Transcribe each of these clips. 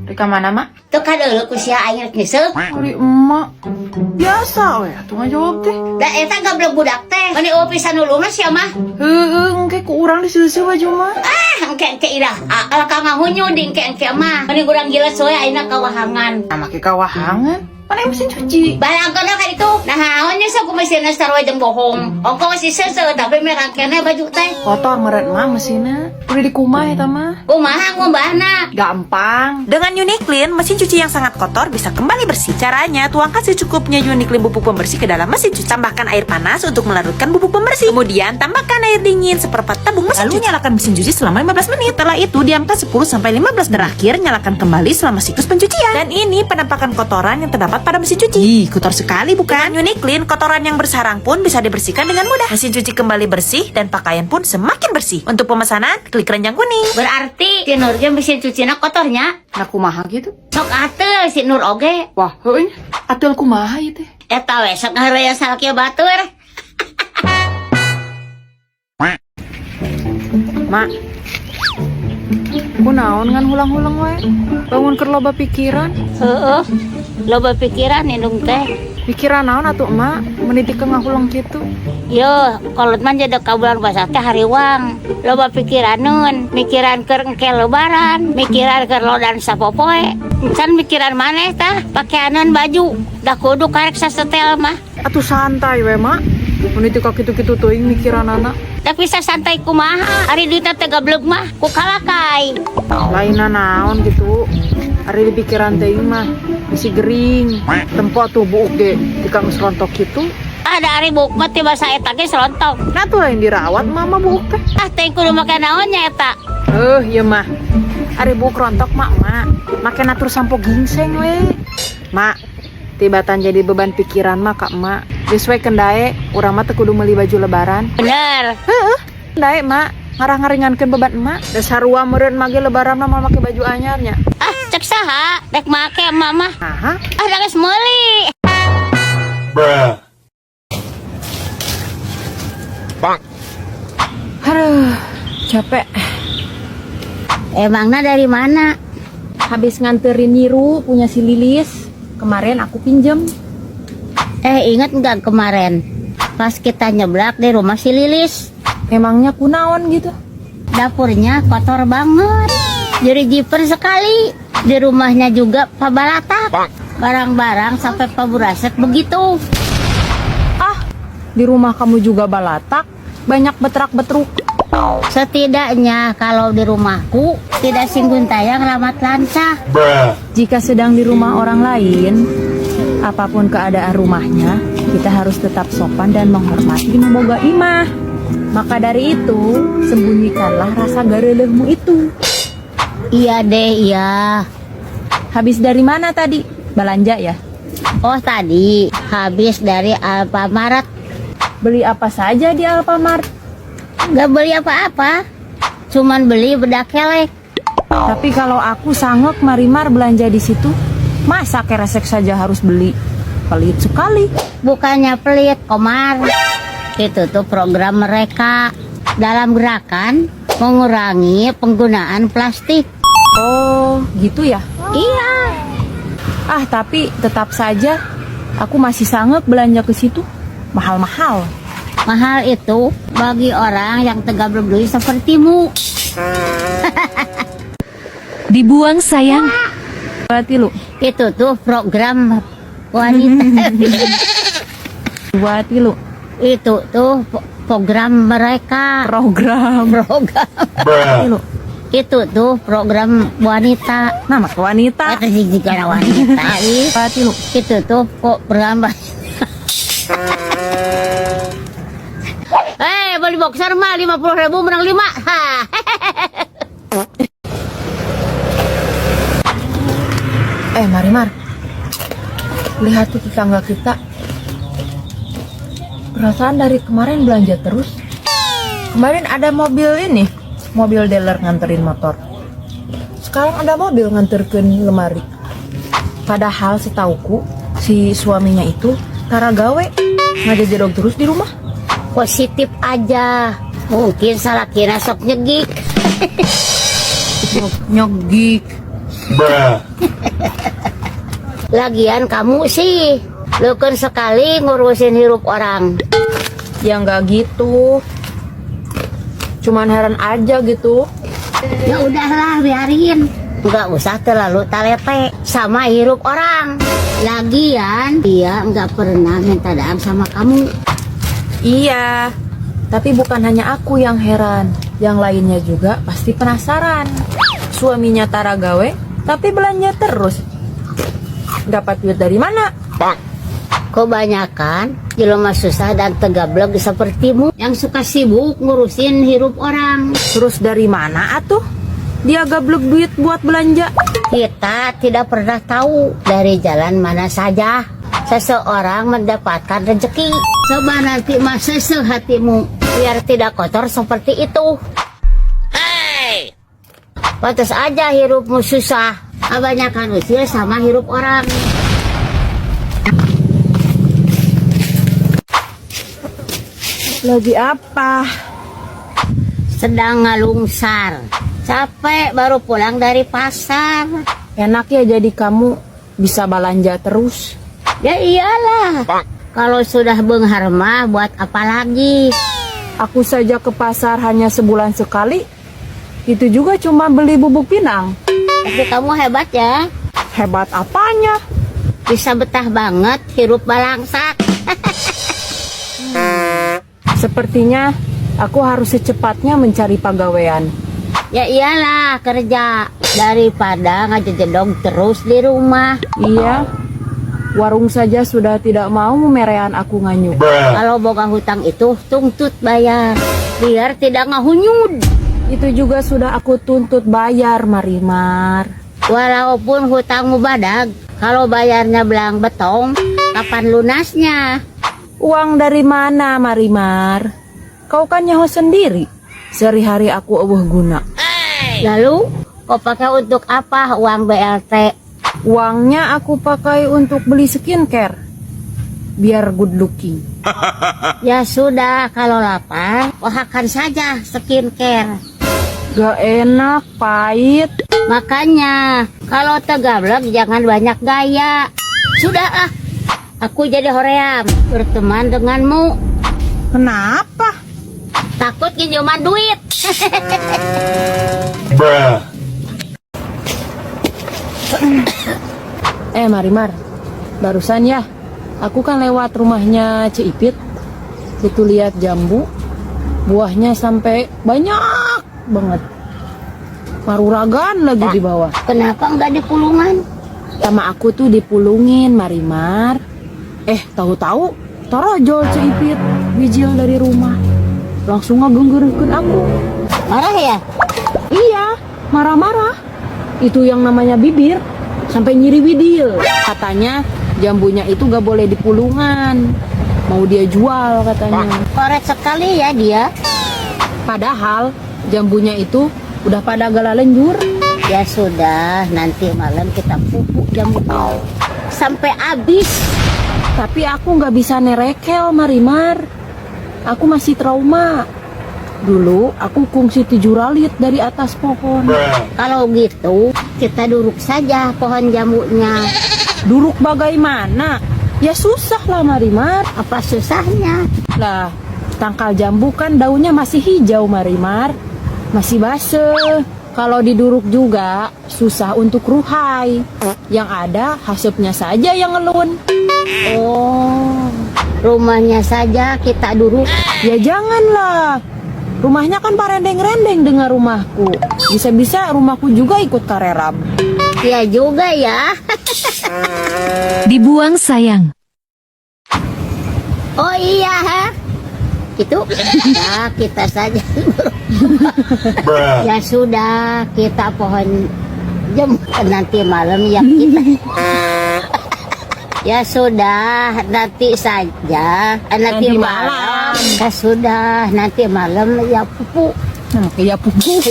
Rika mana, Mak? Tuh kadeuleuk ku sia aing rek nyesel. Ari emak. Biasa we, atuh ngajawab teh. Da eta gablek budak teh. Mani eueuh pisan nulungna sia mah. Engke ku urang diseuseut baju mah. Engke irah. Ka ngahunyu di engke mah. Mani urang jelas we ayeuna kawahangan. Nah, make kawahangan. Mana yang mesin cuci? Balangkeun ka ditu. Nah, naonnya sok ku mesinna sarua jeung bohong. Ongko si seuseuh tapi merah kene baju teh. Kotor meureun mah mesinna. Udah di kumah eta mah. Kumaha ngombahna? Gampang. Dengan Uniclean, mesin cuci yang sangat kotor bisa kembali bersih. Caranya, tuangkan secukupnya Uniclean bubuk pembersih ke dalam mesin cuci. Tambahkan air panas untuk melarutkan bubuk pembersih. Kemudian, tambahkan air dingin seperempat tabung mesin cuci. Lalu nyalakan mesin cuci selama 15 menit. Setelah itu, diamkan 10-15 menit. Terakhir, nyalakan kembali selama siklus pencucian. Dan ini penampakan kotoran yang terdapat pada mesin cuci. Kotor sekali bukan? Uniclean, kotoran yang bersarang pun bisa dibersihkan dengan mudah. Mesin cuci kembali bersih dan pakaian pun semakin bersih. Untuk pemesanan, klik keranjang kuning. Berarti si Nur ge mesin cucina kotornya. Nah kumaha gitu? Sok atuh si Nur oge. Wah, heueuy. Atul kumaha ieu teh? Eta we sok ngaharaya salaki batur. Mak. Kunaon ngan hulang-hulang we? Bangun keur loba pikiran. Heeh. Loba pikiran indung teh. Pikiran naon atuh emak? Meniti ke ngahulang kitu. Yo, kolot mah jadi ka bulan puasa teh hariwang. Loba pikiran nun, mikiran keur engke lebaran, mikiran keur lodan sapopoe. Can mikiran maneh tah? Pakaianan baju, da kudu karek sasetel mah. Atuh santai we, Mak. Meniti ka kitu-kitu teuing mikiran anak. Tapi santai kumaha? Ari duitna teh gablek mah ku kalakai. Lainna naon gitu. Ari di pikiran teuing mah bisi gering. Tempo atuh buuk ge dikang serontok kitu. Ada ari buuk mah ti basa eta ge serontok. Nah tuh yang dirawat mama buuk teh. Teh kudu make naonnya eta. Ieu mah. Ari buuk rontok mak. Make natur sampo gingseng we. Mak, tibatan jadi beban pikiran mah ka emak. Geus we kendae urang mah teu kudu meuli baju lebaran. Bener. Heeh. Kendae mak, ngarah ngaringankeun beban emak. Da sarua meureun mage lebaran mah make baju anyarnya. Cek saha? Dek make emak mah. Aha. Da geus meuli. Bruh. Aduh, capek. Emangnya dari mana? Habis nganterin Niru punya si Lilis. Kemarin aku pinjem. Ingat nggak kemarin pas kita nyeblak di rumah si Lilis? Emangnya kunaon gitu? Dapurnya kotor banget, jadi jiper sekali. Di rumahnya juga pabalatak, barang-barang sampai paburaset begitu. Ah, di rumah kamu juga balatak, banyak betrak-betruk. Setidaknya kalau di rumahku tidak singgung tayang ramat lancah. Bruh. Jika sedang di rumah orang lain, apapun keadaan rumahnya, kita harus tetap sopan dan menghormati memboga imah. Maka dari itu, sembunyikanlah rasa gareuleuhmu itu. Iya deh, iya. Habis dari mana tadi? Belanja ya? Oh tadi habis dari Alfamart. Beli apa saja di Alfamart? Gak beli apa-apa, cuman beli bedak kelek. Tapi kalau aku sanggup Marimar belanja di situ, masa keresek saja harus beli? Pelit sekali. Bukannya pelit, Komar. Itu tuh program mereka dalam gerakan mengurangi penggunaan plastik. Oh, gitu ya? Iya. Ah, tapi tetap saja aku masih sanggup belanja ke situ. Mahal-mahal. Mahal itu bagi orang yang tegak berdui sepertimu. Dibuang sayang. Berarti lu. Itu tuh program wanita. Berarti lu. Itu tuh program mereka. Program. Bruh. Lu. Itu tuh program wanita. Nama wanita. Itu sih juga wanita. Berarti lu. Itu tuh kok program. Beli boxer mah 50.000 menang 5. Marimar, lihat tuh tetangga kita. Perasaan dari kemarin belanja terus. Kemarin ada mobil ini, mobil dealer nganterin motor. Sekarang ada mobil nganterkeun lemari. Padahal setauku si suaminya itu tara gawe ngajajedog terus di rumah. Positif aja, mungkin salah kira sok nyegik. Nyogik Bruh. Lagian kamu sih leukeun sekali ngurusin hirup orang. Ya nggak gitu. Cuman heran aja gitu. Ya udahlah, biarin. Nggak usah terlalu talete sama hirup orang. Lagian dia nggak pernah minta dam sama kamu. Iya, tapi bukan hanya aku yang heran. Yang lainnya juga pasti penasaran. Suaminya tara gawe, tapi belanja terus. Dapat duit dari mana? Kebanyakan jelema susah dan tegablek sepertimu yang suka sibuk ngurusin hirup orang. Terus dari mana atuh? Dia gablek duit buat belanja. Kita tidak pernah tahu dari jalan mana saja seseorang mendapatkan rezeki. Coba nanti masa sehatimu biar tidak kotor seperti itu. Hey! Pantas aja hirupmu susah. Kebanyakan usil sama hirup orang. Lagi apa? Sedang ngalungsar. Capek baru pulang dari pasar. Enak ya jadi kamu bisa belanja terus. Ya iyalah. Kalau sudah benghar mah buat apa lagi? Aku saja ke pasar hanya sebulan sekali. Itu juga cuma beli bubuk pinang. Tapi kamu hebat ya. Hebat apanya? Bisa betah banget hirup balangsak. Sepertinya aku harus secepatnya mencari pegawaian. Ya iyalah, kerja daripada ngajejedog terus di rumah. Iya, warung saja sudah tidak mau memerean aku nganyuk. Bruh. Kalau boga hutang itu tuntut bayar biar tidak ngahunyud. Itu juga sudah aku tuntut bayar, Marimar. Walaupun hutangmu badag, kalau bayarnya belang betong, kapan lunasnya? Uang dari mana, Marimar? Kau kan nyaho sendiri. Sehari-hari aku eueuh guna. Lalu, kau pakai untuk apa uang BLT? Uangnya aku pakai untuk beli skincare. Biar good looking. Ya sudah, kalau lapar, usahakan saja skincare. Gak enak, pahit. Makanya, kalau tegablek jangan banyak gaya. Sudah aku jadi hoream berteman denganmu. Kenapa? Takut pinjaman duit. Bruh. Marimar, barusan ya, aku kan lewat rumahnya Ciipit. Itu lihat jambu, buahnya sampai banyak banget. Maruragan lagi di bawah. Kenapa enggak di pulungan? Sama aku tuh dipulungin, Marimar. Tahu-tahu torojol Ciipit, bijil dari rumah. Langsung ngegenggerekeun aku. Marah ya? Iya, marah-marah. Itu yang namanya bibir. Sampai nyiri widil. Katanya jambunya itu gak boleh di pulungan. Mau dia jual katanya. Koret sekali ya dia. Padahal jambunya itu udah pada galalenjur. Ya sudah, nanti malam kita pupuk jambunya sampai habis. Tapi aku gak bisa nerekel, Marimar. Aku masih trauma. Dulu aku kungsi 7 ralit dari atas pohon. Bruh. Kalau gitu, kita duduk saja pohon jambunya. Duruk bagaimana? Ya susah lah, Marimar. Apa susahnya? Lah, tangkal jambu kan daunnya masih hijau, Marimar. Masih basah. Kalau diduruk juga susah untuk ruhai. Yang ada hasupnya saja yang ngelun. Oh, rumahnya saja kita duduk. Ya janganlah. Rumahnya kan parendeng-rendeng dengan rumahku. Bisa-bisa rumahku juga ikut karerab. Ya juga ya. Dibuang sayang. Oh iya, ha? Itu ya kita saja. Bruh. Ya sudah, kita pohon jambu nanti malam ya kita. Ya sudah, nanti saja. Nanti malam. Ya sudah, nanti malam ya pupuk. Kayak pupuk.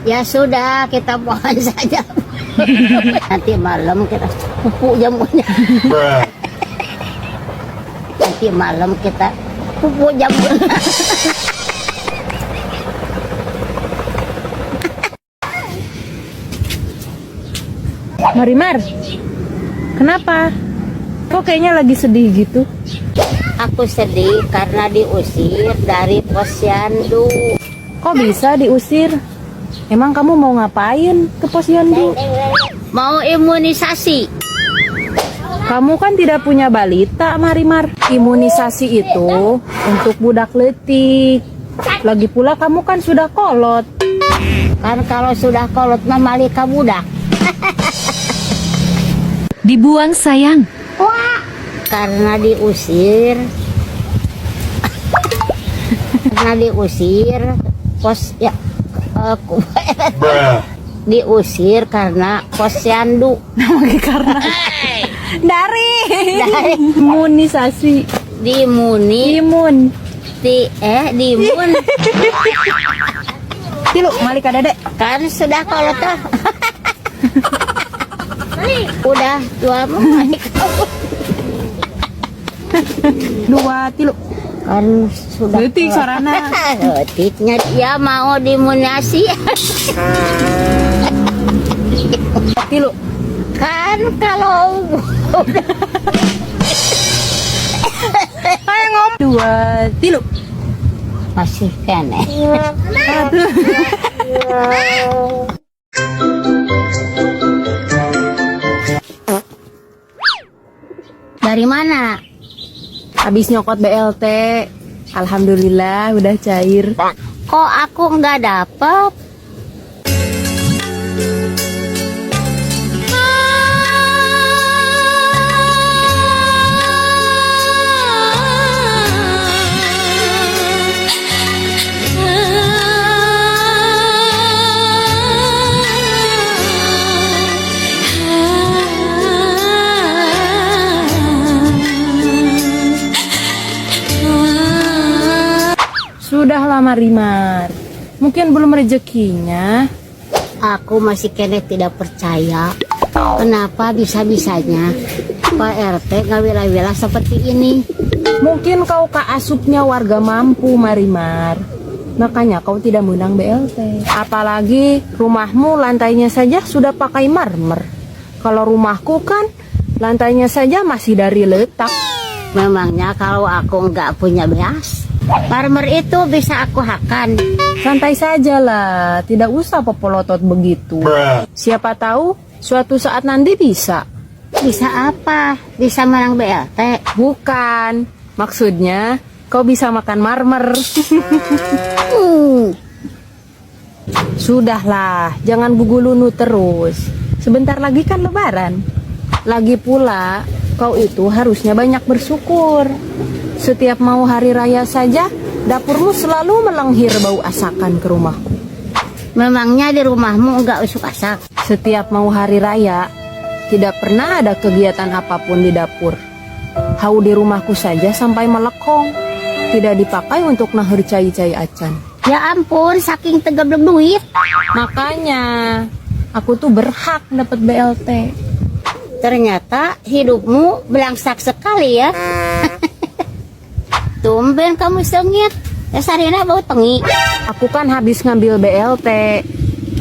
Ya sudah, kita pohon saja. Nanti malam kita pupuk jambunya. Bruh. Nanti malam kita pupuk jambunya. Marimar, kenapa? Kok kayaknya lagi sedih gitu? Aku sedih karena diusir dari posyandu. Kok bisa diusir? Emang kamu mau ngapain ke posyandu? Mau imunisasi. Kamu kan tidak punya balita, Marimar. Imunisasi itu untuk budak letik. Lagi pula kamu kan sudah kolot. Kan kalau sudah kolot mah malika budak. Dibuang sayang. Karena diusir. Karena diusir pos ya Bruh. diusir karena posyandu. Dari imunisasi. Dimuni Imun. dimun Tilu, Malika Dedek. kan sudah kolot tuh. Udah dua Dua, tilu. kan sudah Letik sorana. letiknya dia mau diimunisasi. Tilu. Kan kalau Ayo ngom. Dua, tilu. masih kene. Dari mana? Habis nyokot BLT. Alhamdulillah udah cair. Kok aku nggak dapet? Sudah lama Rimar. Mungkin belum rezekinya. Aku masih kene tidak percaya. Kenapa bisa-bisanya Pak RT nggak wila-wila seperti ini? Mungkin kau kaasupnya warga mampu, Marimar. Makanya kau tidak menang BLT. Apalagi rumahmu lantainya saja sudah pakai marmer. Kalau rumahku kan lantainya saja masih dari letak. Memangnya kalau aku nggak punya beas, marmer itu bisa aku hakan. Santai sajalah, tidak usah popolotot begitu. Bruh. Siapa tahu suatu saat nanti bisa. Bisa apa? Bisa menang BLT? Bukan, maksudnya kau bisa makan marmer. Sudahlah, jangan gugulunu terus. Sebentar lagi kan lebaran. Lagi pula, kau itu harusnya banyak bersyukur. Setiap mau hari raya saja, dapurmu selalu melenghir bau asakan ke rumahku. Memangnya di rumahmu nggak usuk asak? Setiap mau hari raya, tidak pernah ada kegiatan apapun di dapur. Hau di rumahku saja sampai melekong. Tidak dipakai untuk nahur cai-cai acan. Ya ampun, saking tegeblek duit. Makanya, aku tuh berhak dapat BLT. Ternyata hidupmu belangsak sekali ya. Tumben kamu sengit. Ya Sarina bau tengi. Aku kan habis ngambil BLT.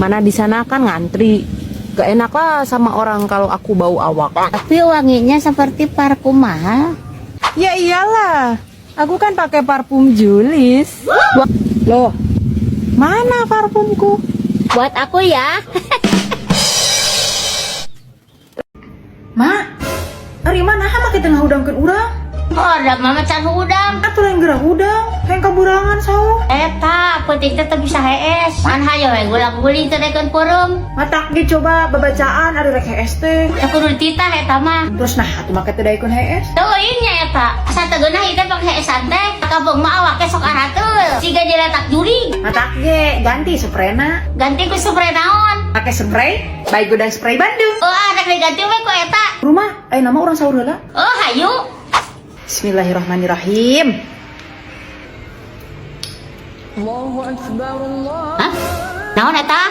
Mana di sana kan ngantri. Gak enak lah sama orang kalau aku bau awak. Tapi wanginya seperti parfum mahal. Ya iyalah, aku kan pakai parfum Julis. Loh, mana parfumku? Buat aku ya. Mak, hari mana make tengah udangkeun urang? Oh, ada mama can udang. Atuh lain gerah udang, hayang kaburangan saur. Eta, penting teh bisa hees. Man hayo we gulang-guling teh dekeun peureum. Matak ge coba babacaan ada rek HST. Ya kudu dititah eta mah. Terus nah atuh make teh daekeun HS. Teuing nya eta. Sategeuna ieu teh pake heesan teh. Kabeung mah awake sok arateul. Siga diletak juri. Matak ge ganti sprayna. Ganti ku spray naon? Pakai spray, baik gudang spray Bandung. Oh, ada diganti we ku eta. Rumah, nama orang saur heula. Oh, hayu. Bismillahirrahmanirrahim. Hah? Naon eta?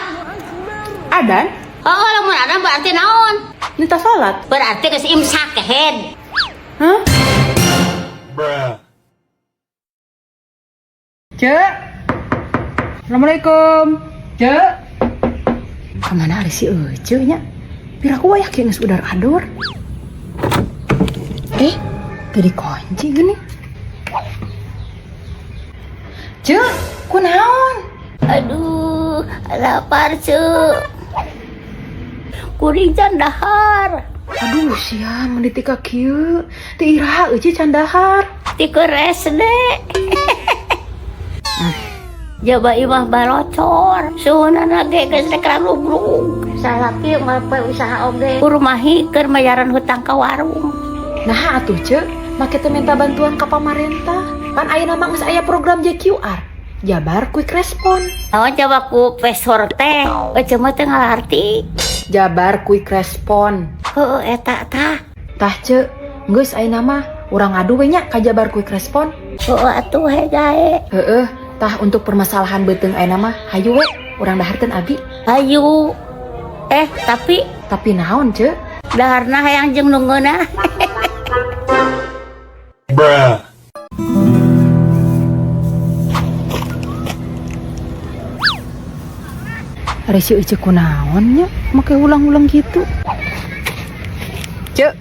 Adan, Oh, lamun ada berarti naon? nita salat. Berarti geus imsak kehead. Hah? Bruh. Cek. Assalamualaikum. Cek. Kemana ada si Ece nya? Piraku yakin geus udar ador. Tadi kunci gini. Cek, kunaon? Aduh, lapar ceu. Kuring can dahar. Aduh, sia meniti ka kieu. Teu iraha eueuh can dahar. Ti keres deh. Jaba imah balocor. Suhunana ge geus rek ralugrug. Salaki ngape usaha oge. Kurumahi keur bayaran hutang ka warung. Nah atuh cek, make teh minta bantuan ka pamarentah. Pan ayeuna mah geus aya program JQR. Jabar Quick Respon. Naon coba ku pesor teh. Baca mah teu ngalarti. Jabar Quick Respon. Heueuh eta tah. Tah cek, geus ayeuna mah urang adu we nya ka Jabar Quick Respon. Heueuh atuh he gae. Heeh, tah untuk permasalahan beuteung ayeuna mah hayu we urang daharkeun abi. Ayu. Tapi naon cek? daharna hayang jeung nunggeuna. Bruh. Resi ece kunaon nya make ulang-ulang gitu. Cek,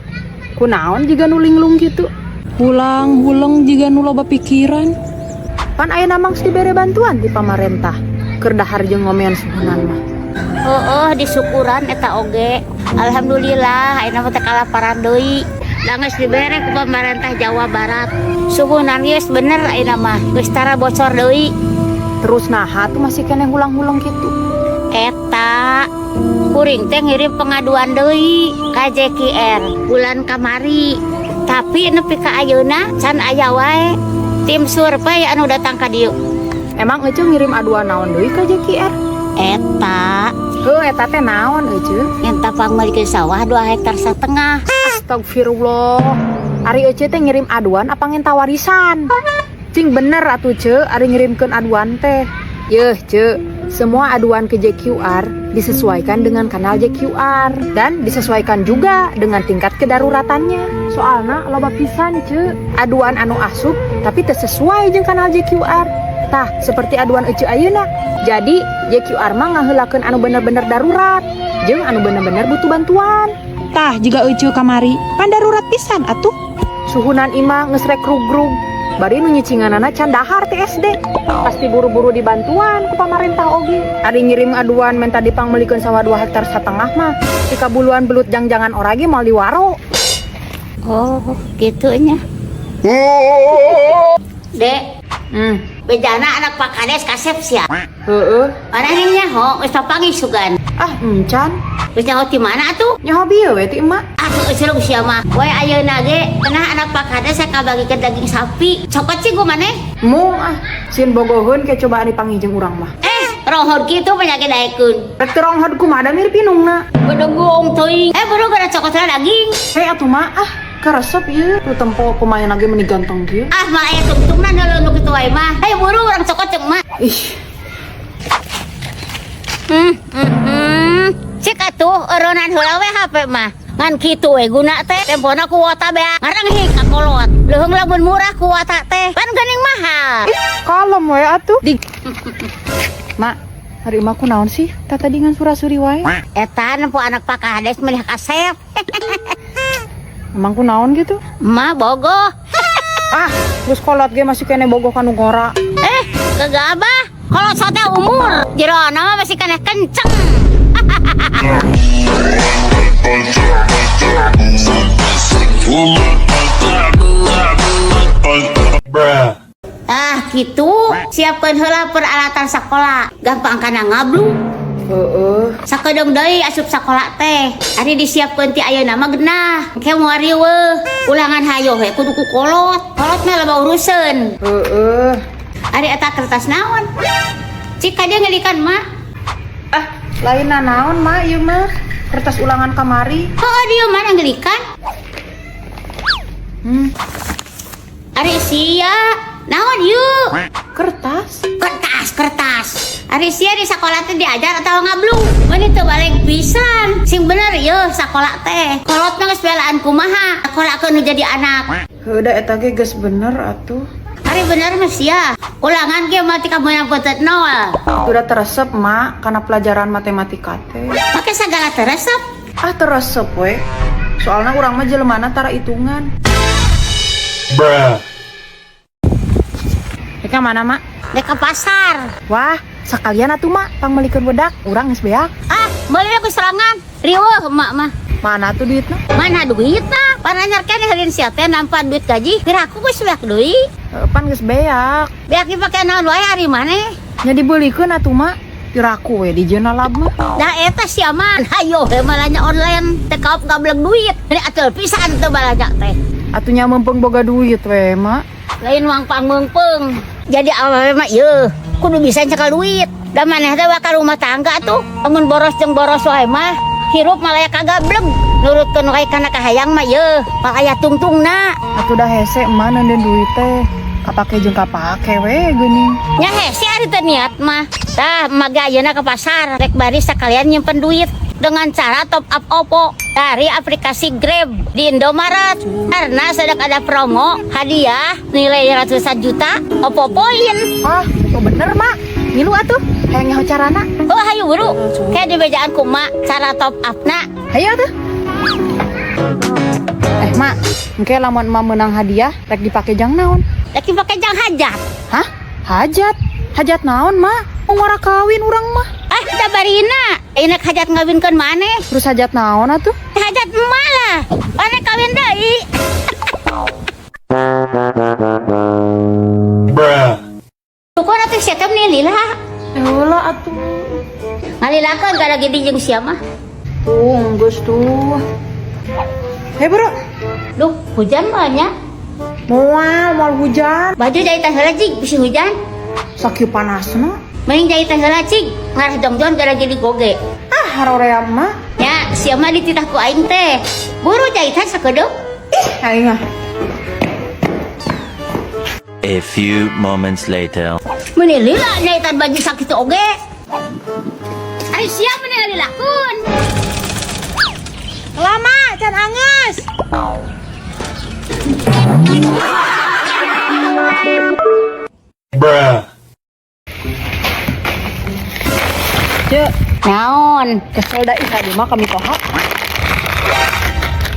kunaon jiga nu linglung gitu. Ulang-ulang jiga nu loba pikiran. Pan ayeuna mah geus dibere bantuan ti pamarentah. Keur dahar jeung ngomean suhunan mah. Heueuh disukuran eta oge. Alhamdulillah ayeuna mah teu kalaparan deui. Da geus dibere ku pamarentah Jawa Barat. Suhunan geus bener ayeuna mah geus tara bocor deui. Terus naha tuh masih keneh ulang-ulang gitu. Eta kuring teh ngirim pengaduan deui ka JQR bulan kamari. Tapi nepi ka ayeuna can aya wae tim survei anu datang ka dieu. Emang ece ngirim aduan naon deui ka JQR? Eta Eta teh naon ece? nyata pangmalikeun sawah 2,5 hektar. Astagfirullah. Ari ece teh ngirim aduan apa ngenta warisan? Cing bener atuh ce, ari ngirimkeun aduan teh. Yeuh ce, semua aduan ke JQR disesuaikan dengan kanal JQR dan disesuaikan juga dengan tingkat kedaruratannya. Soalna loba pisan ce, aduan anu asup tapi teu sesuai jeung kanal JQR. Tah, seperti aduan ece ayeuna. Jadi, JQR mah ngaheulakeun anu bener-bener darurat jeung anu bener-bener butuh bantuan. Tah, jika ece kamari, pan darurat pisan atuh. Suhunan imah geus rek rugrug. Bari nu nyicinganana can dahar TSD. Pasti buru-buru dibantuan ku pamarentah oge. Ari ngirim aduan minta dipangmelikeun sawah 2,5 hektar mah. Jika buluan belut jang-jangan orage mal diwaro. Oh, gitu nya. Dek, bejana anak Pak Kades kasep sia. Heeh. Manehna nyaho geus papanggih sugan. Ah, encan. Geus nyaho ti mana atuh? Nyaho bieu we ti emak. Atuh euceuleuh sia mah. We ayeuna ge kenah anak Pak Kades saya kabagikeun daging sapi. Cokot sih gua maneh. Mu sin bogoheun ke coba dipanggih jeung urang mah. Rohod kitu penyakit daekeun. Rek teu ronghod kumaha da mirip pinungna. Bedegong teuing. Baru gara cokotna daging. Hei atuh mah karesep ieu tu tempo kumaha lagi meuni ganteng kieu. Mah aya tungtungna heuleuh nu kitu wae mah. Buru urang cokot jeung mah. Ih, Cik atuh eureunnan heula we HP mah. Ngan kitu we guna teh tempona kuota bea ngaranghing ka kolot. Leuheung lamun murah kuota teh pan geuning mahal. kalem we atuh. Mak, hari mah kunaon sih? Tata dengan surasuri wae. Eta nempo anak Pak Kades meuli kasep. Emang kunaon gitu? Ma bogoh. Terus kolot ge masih kene bogoh kanu ngora. Gegabah. Kalau sote umur jerona mah masih kena kenceng. Bruh. Gitu. Siapkeun heula peralatan sekolah. Gampang kana ngablu. Heeh. Sakedong deui asup sakola teh. Ari disiapkeun ti ayeuna mah genah. Engke moal riweuh. Ulangan hayo we kudu ku kolot. Kolot mah loba uruseun. Heeh. Ari eta kertas naon? Cik ka dia ngelikan mah. Lain naon mak ieu mah? Kertas ulangan kamari. Oh dia mana ngelikan? Ari sia. Naon yuk? Kertas? Kertas. Ari sia di sekolah teh diajar atau ngablu? Mun teu balik pisan. Sing bener yeuh sakola teh. Kolot mah geus belaan kumaha? Sakolakeun nu jadi anak. Heuda eta ge geus bener atuh. Ari bener mah sia. Ulangan ge mah ti kamu yang peuteut nol. Udah teresep mak karena pelajaran matematika teh. Make sagala teresep. Ah teresep we. Soalnya urang mah jelemana tara hitungan. Bruh. Eka mana mak? Dek ke pasar. Wah, sekalian atuh mak, pang melikeun bedak, urang geus beak. Ah, beli aku serangan. Riweuh emak mah. Mana tuh duitna? Mana duitna? Pananyar keneh halin sia teh nampa duit gaji. Piraku geus beak deui. Pan geus beak. Beak dipake naon wae hari maneh. Nya dibelikeun atuh mak. Piraku we di Jena Lab mah. Dah eta si aman. Hayo he malanya online teh kaop gablek duit. Ini atul pisan teu balanya teh. Atunya mempeng boga duit we mak. Lain uang pangmeungpeung. Jadi awewe mah ieu kudu bisa cekal duit. Da maneh teh bakal rumah tangga tuh. Lamun boros jeung boros wae mah hirup malaya kagablek. Nurutkeun wae kana kahayang mah ieu. Pak aya tungtungna. Atuh dah hese emak nenden duit teh. Kapake jeung kapake we geuning. Nya hese ari teh niat mah. Tah emak ge ayeuna ke pasar rek bari sakalian nyimpen duit dengan cara top up OPPO dari aplikasi Grab di Indomaret. Karena sedang ada promo hadiah nilai ratusan juta OPPO poin. Ah, oh bener mak. Ngilu atuh. Hayang nyaho carana. Oh hayu buru. Kayak di bejaan ku mak cara top up na. Hayo atuh. Mak, engke lamun emak menang hadiah rek dipake jang naon? Lagi pakai jang hajat. Hah? Hajat? Hajat naon mak? Mau ngara kawin urang mah. Ah da barina. Inek hajat ngawinkeun maneh. Terus hajat naon atuh? Hajat emak lah. Maneh kawin deui. Bruh. Pokona teh sia teh nilila. Heula atuh. Ngalilakeun gara gede jeung sia mah. Tuh, geus tuh. Hei bro. Duh, hujan banyak. Moal hujan. Baju jahitan heula cing, bisi hujan. Sakieu panasna. Mending jahitan heula cing, ngarah jongjon gara gede goge. Ah, harorea mah. Ya, sia mah dititah ku aing teh. Buru jahitan sakedeuk. Aing mah. A few moments later. Meni lila jahitan baju sakitu oge. Ari sia meni lilakun. Lama can angeus. Bruh. Cek, Naon? kesel da ih tadi mah kami toha.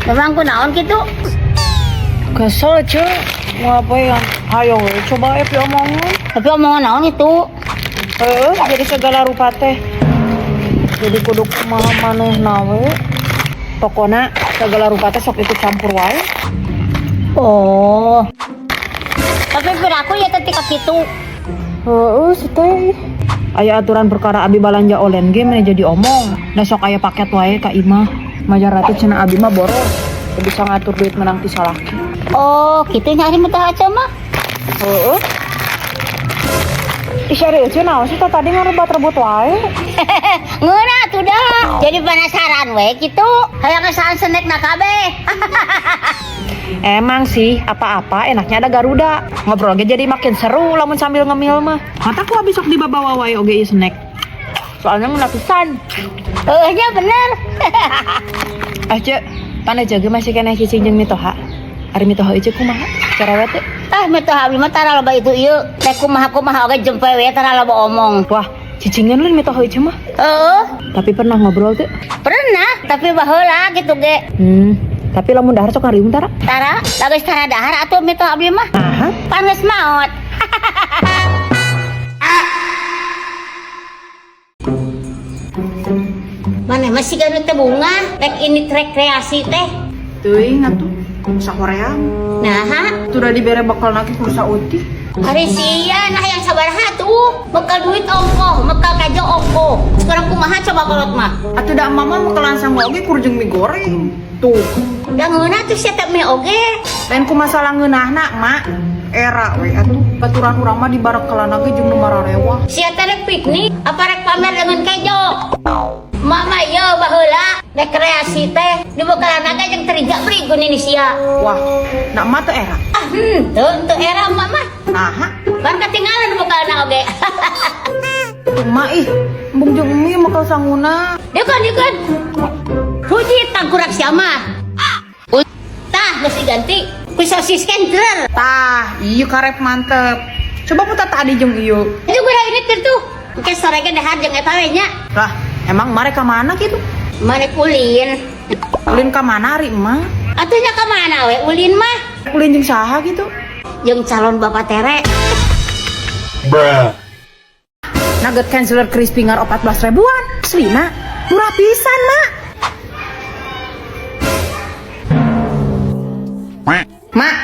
Memang ku naon kitu? Kesel cek. Mau apa ya? Ayo we, coba omongin. Tapi omongan naon itu? Jadi segala rupa teh. Jadi kudu kumaha manehna we. Pokona segala rupa teh sok ikut campur wae. Oh. Tapi piraku ya teh ka kitu. Heeh, teh. Aya aturan perkara abi balanja online game jadi omong. Da sok aya paket wae ka imah. Majar ratu cenah abi mah boros. Teu bisa ngatur duit menang ti salaki. Oh, kitu nyari mentah aja mah. Heeh. Ih serius naon sih tadi ngerebut-rebut wae. Ngeuna tuh dah. Jadi penasaran we kitu. Hayang kesaan snack na kabeh. Emang sih, apa-apa enaknya ada Garuda. Ngobrol ge jadi makin seru lamun sambil ngemil mah. Mataku habis sok dibawa wae oge ieu snack. Soalnya ngeuna pisan. Nya bener. Cek, pan aja ge masih keneh cicing jeung mitoha. Ari mitoha ieu kumaha? Cerewet teh. Ah metoh abi mah tara loba itu ieu. Teh kumaha oge jempe we tara loba omong. Wah, cicingan lu mitoha ieu mah. Heeh. Tapi pernah ngobrol teh. Pernah, tapi baheula gitu ge. Tapi lamun dahar sok ngariung tara. Tara, lagos tara dahar atuh metoh abi mah. Aha. Panas maot. Mana masih ganu teh bunga, rek ini rekreasi teh. Teuing atuh. Sakorea. Nah, Sudah dibere bakal naki kursa uti. hari sia nah yang sabaraha tuh. Bekal duit ongko, bekal kajo ongko. Sekarang kumaha coba kolot mah. Atuh da mama mau kelansang oge kur jeung mie goreng. Tuh. Da ngeuna tuh sia teh mie oge. Lain ku masalah ngeunahna, Mak. Era we atuh baturan urang mah dibarek kelana ge jeung nu mararewa. Sia teh rek piknik, apa rek pamer dengan kejo. Mama yo baheula rekreasi teh di bekalan naga jeung teriga berigun ini sia. Wah, nak mah teu era. Ah, teu era mama. Naha? Ban ketinggalan bekalan oge. Tuh mah ih, embung jeung mie makal sanguna. Dikeun. Puji tangkurak sia mah. Tah geus diganti ku sosis kencer. Tah, ieu karep mantep. Coba putar tadi jeung ieu. Itu gua ini keur tuh. Ke sorege dahar jeung eta we nya. Lah, emang mereka mana gitu? Mana ulin? Ulin ka mana ari emak? Atunya ke mana we ulin mah? Ulin jeung saha gitu? Jeung calon bapak tere. Bruh. Nugget canceler crispy ngar 14 ribuan. Aslina murah pisan, Mak. Mak,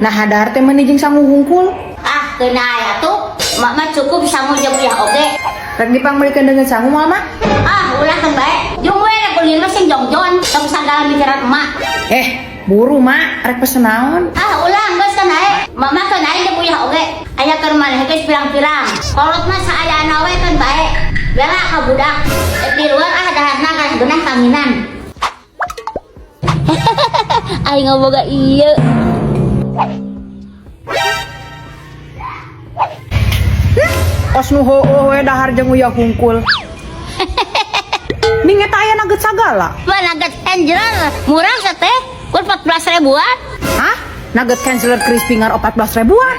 nah hadar teh meuni jeung sangu hungkul. Ah, kena ya tuh. Mak mah cukup sangu jeung uyah oge. Rek dipangmelikeun dengan sangu mah, Mak. Ah, ulah kan bae. Jeung we rek ulin mah sing jongjon, tong sagala mikiran emak. Buru, Mak. Rek pesen naon? Ah, ulah geus kan ae. Mak mah kan ae jeung uyah oge. Aya keur maneh geus pirang-pirang. Kolot mah saayana we kan bae. Bela ka budak. Di luar ah daharna kan geunah kaminan. Aing boga ieu. Kos nu heueuh we dahar jeung uyah hungkul. Ning eta aya nugget sagala. Mah nugget Angel murah teh. Kun 14 ribuan. Hah? Nugget canceler crispy ngar 14 ribuan.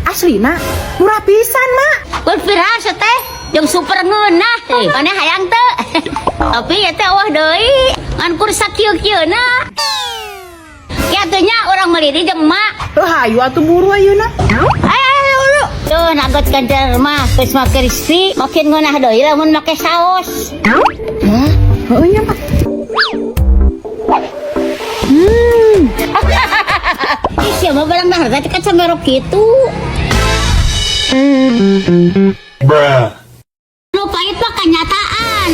Aslina murah pisan, Mak. Kun viral teh jeung super ngeunah. Maneh hayang teu. Tapi ya teh eueuh deui. Ngan kur sakieu-kieuna. Kiatunya orang meliri jeung emak. Teu hayu atuh buru ayeuna. Ayo dulu. Tuh nugget kancer mah geus make crispy, makin ngeunah deui lamun make saos. Heueuh nya, Mak. Ih, siapa barang dahar teh kan samerok kitu. Bruh. Nu pait mah kenyataan.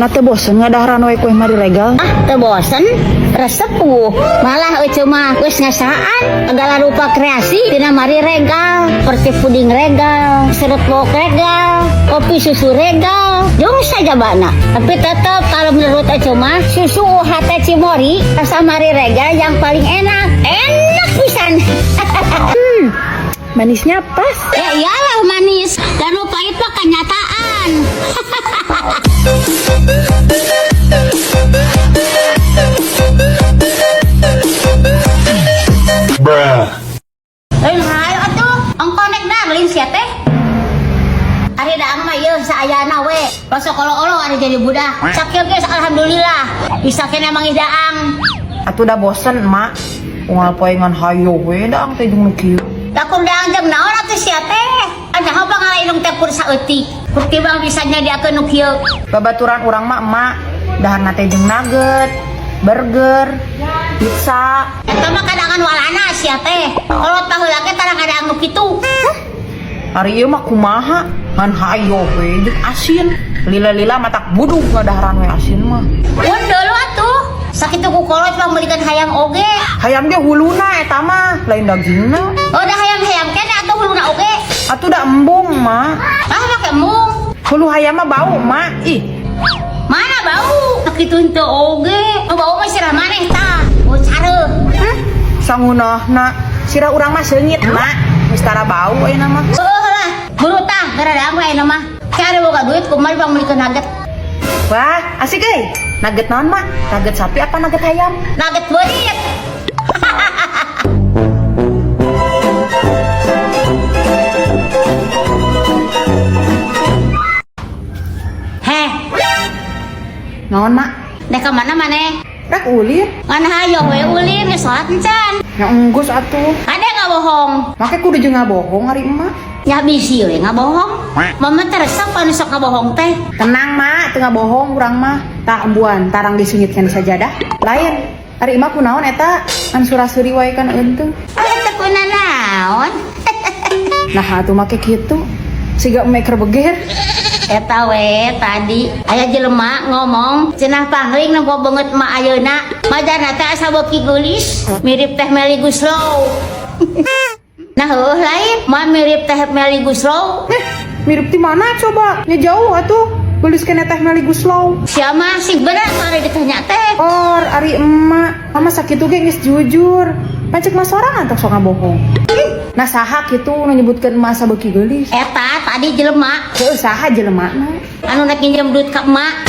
Nah teu bosen ngadaharan we kue mari regal. Ah, teu bosen, resep malah eueuh mah geus ngasaan segala rupa kreasi dina mari regal, seperti puding regal, serut bok regal, kopi susu regal, jeung sajabana. Tapi tetap kalau menurut eueuh mah susu UHT Cimori rasa mari regal yang paling enak. Enak pisan. Manisnya pas. Ya iyalah manis dan nu pahit mah kenyataan. Bruh. Hayo atuh, engko nek darlin sia teh. Ari daang mah ieu saayana we. Pasok olo-olo ari jadi budak. Sakieu geus alhamdulillah. Bisa kena manggih daang. Atuh udah bosen, Mak. Unggal poe ngan hayo we daang teh jeung nu kieu. Takun daang jeung naon atuh sia teh? Anja apa ngalainung teh kur saeutik. Bukti bang bisa nyadiakeun nu kieu. Babaturan urang mah emak daharna teh jeung nugget, burger, pizza. Eta mah kadangan walana sia teh. Kolot baheula ge tarang ada anu kitu. Ari ieu mah kumaha? Ngan hayo we jeung asin. Lila-lila matak budug ngadaharan we asin mah. Mun deulu atuh. Sakitu ku kolot mah meulikeun hayam oge. Hayam ge huluna eta mah, lain dagingna. Oh da hayam-hayam kene atuh huluna oge. Atuh da embung, Mak. Ah make mung. Hulu hayam mah bau, Mak. Ih, Mana bau? Sakitu henteu oge. Oh bau mah sirah maneh tah. Oh careuh. sangunahna sira urang mah seungit, Mak. Geus tara bau ayeuna mah. Lah, buru tah gara daang we mah. Cari boga duit kumaha bang meulikeun nugget. Wah, asik euy. Nugget naon, Mak? Nugget sapi apa nugget ayam? Nugget beurit. Heh, Naon, Mak? dek ke mana maneh? Rek ulin. Ngan hayo we ulin geus salat encan. Ya enggus atuh. Ade ngabohong. Make kudu jeung ngabohong ari emak. Ya bisi we ngabohong. Mama teresep anu sok ngabohong teh. Tenang, Mak, teu ngabohong urang mah. Tah embuan tarang disungitkeun sajadah. Lain. Ari emak kunaon eta? An surasuri wae kan eunteu. Eta kuna naon? Nah, atuh make kitu. Siga maker beger. Eta we tadi aya jelema ngomong cenah pangling nempo banget mak ayeuna majarna teh asa beuki geulis mirip teh Meli Guslow. Nah heuh lain mah mirip teh Meli Guslow. Mirip di mana coba? Nya jauh atuh. Gelis kena teh Meli Guslow. Sia mah sing bener mari ditanya teh. Or ari emak, mama sakitu ge geus jujur. Pancek mah sorangan tong sok ngabohong. Nah saha kitu nu nyebutkeun emak sabeuki geulis. Eta tadi jelema Heuh saha jelemana? anu nak nginjem duit ka emak